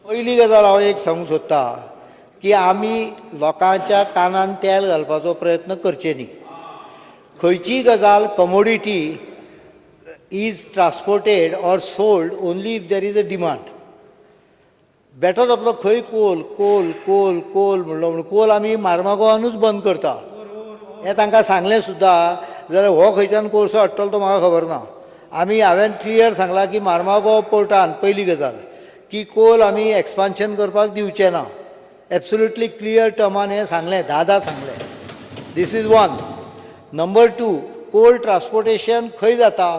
पहिली गजाल हांव एक सांगूंक सोदता की आमी लोकांच्या कानान तेल घालपाचो प्रयत्न करचे न्ही. खंयचीय गजाल commodity is transported or sold only if there is a demand. बेठोच आपलो खंय कोल कोल कोल कोल म्हणलो म्हणून कोल आमी मार्मागोवानूच बंद करता. हें तांकां सांगलें सुद्दां जाल्यार हो खंयच्यान कोळसो हाडटलो तो म्हाका खबर ना. हांवें क्लियर सांगलां की मार्मागोव पोर्टान पयली गजाल की कोल आमी एक्सपान्शन करपाक दिवचे ना. एब्सोल्युटली क्लियर टर्मान हें सांगलें, दादा सांगलें. This is one. Number two, coal transportation खंय जाता?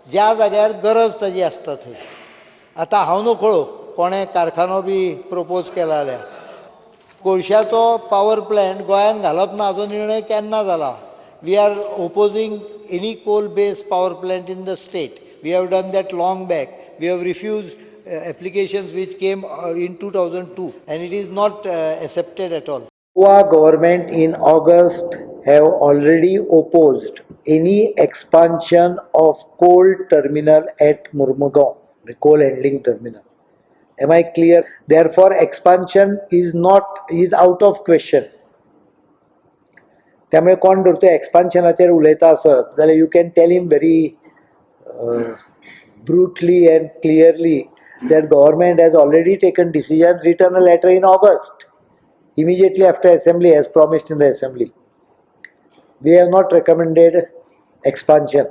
ज्या जाग्यार गरज ताजी आसता थंय. आतां हांव नकळो कोणें कारखानो बी प्रपोज केला जाल्यार कोळशाचो पावर प्लॅंट गोंयांत घालप ना हाचो निर्णय केन्ना जाला. We are opposing any coal based power plant in the state. We have done that long back. We have refused applications which came in 2002 and it is not accepted at all. Goa government in August have already opposed any expansion of coal terminal at Murmugaon, the coal handling terminal. Am I clear? Therefore expansion is out of question. त्यामुळे कोण धरतो एक्सपान्शनाचेर उलयता आसत जाल्यार you can tell him very brutally and clearly that government has already taken decision, written a letter in August, immediately after assembly, as promised in the assembly. We have not recommended expansion.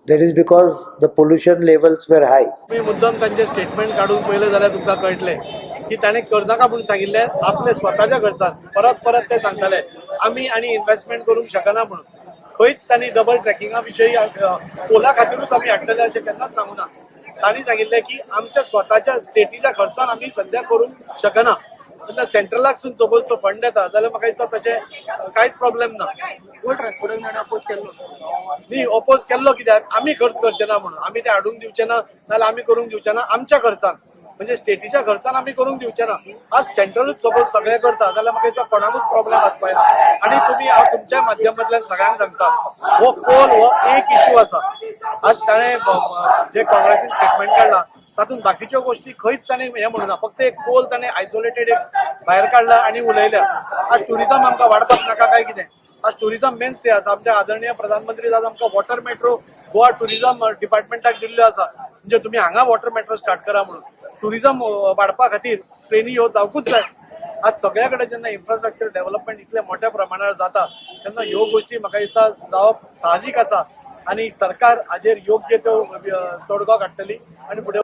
That is because the pollution levels were high. मी मुद्दाम त्यांचे statement काढून पहिले जाल्यार तुमकां कळटले की ताणें करनाका म्हणून सांगिल्लें. आपले स्वताच्या खर्चान परत परत ते सांगताले आमी आनी इन्व्हेस्टमेंट करूंक शकना म्हणून. खंयच तांणी डबल ट्रॅकिंगा विशयी कोला खातीरूच आमी हाडटले अशें केन्नाच सांगूं ना. तांणी सांगिल्लें की आमच्या स्वताच्या स्टेटीच्या खर्चान आमी सध्या करूंक शकना. तेन्ना सेंट्रलाकसून सपोज तो फंड येता जाल्यार म्हाका दिसता तशें कांयच प्रॉब्लेम ना. कोल ट्रान्सपोर्टान अपोज केल्लो न्ही. अपोज केल्लो कित्याक आमी खर्च करचे ना म्हणून. आमी ते हाडूंक दिवचे ना नाल्यार आमी करूंक दिवचे ना आमच्या खर्चान, म्हणजे स्टेटीच्या खर्चान आमी करूंक दिवचे ना. आज सेंट्रलूच सपोज सगळें करता जाल्यार म्हाका दिसता कोणाकूच प्रॉब्लेम आसपाक ना. आनी तुमी हांव तुमच्या माध्यमांतल्यान सगळ्यांक सांगता हो कोल हो एक इश्यू आसा. आज ताणें जे काँग्रेसीन स्टेटमेंट काडला तातूंत बाकीच्यो गोष्टी खंयच ताणें हें म्हणूना. फक्त एक कोल ताणें आयसोलेटेड एक भायर काडला आनी उलयल्या. आज ट्युरिझम आमकां वाडपाक नाका काय कितें? आज ट्युरिझम मेन स्टे आसा. आमचे आदरणीय प्रधानमंत्री आज आमकां वॉटर मेट्रो गोवा ट्युरिझम डिपार्टमेंटाक दिल्ल्यो आसा. म्हणजे तुमी हांगा वॉटर मेट्रो स्टार्ट करा म्हणून. ट्युरिझम वाडपा खातीर ट्रेनी ह्यो जावकूच जाय. आज सगळ्या कडेन जेन्ना इन्फ्रास्ट्रक्चर डेव्हलपमेंट इतल्या मोठ्या प्रमाणावर जाता तेन्ना ह्यो गोष्टी म्हाका दिसता जावप साहजीक आसा. आनी सरकार हाजेर योग्य त्यो तोडगो काडटली आनी फुडें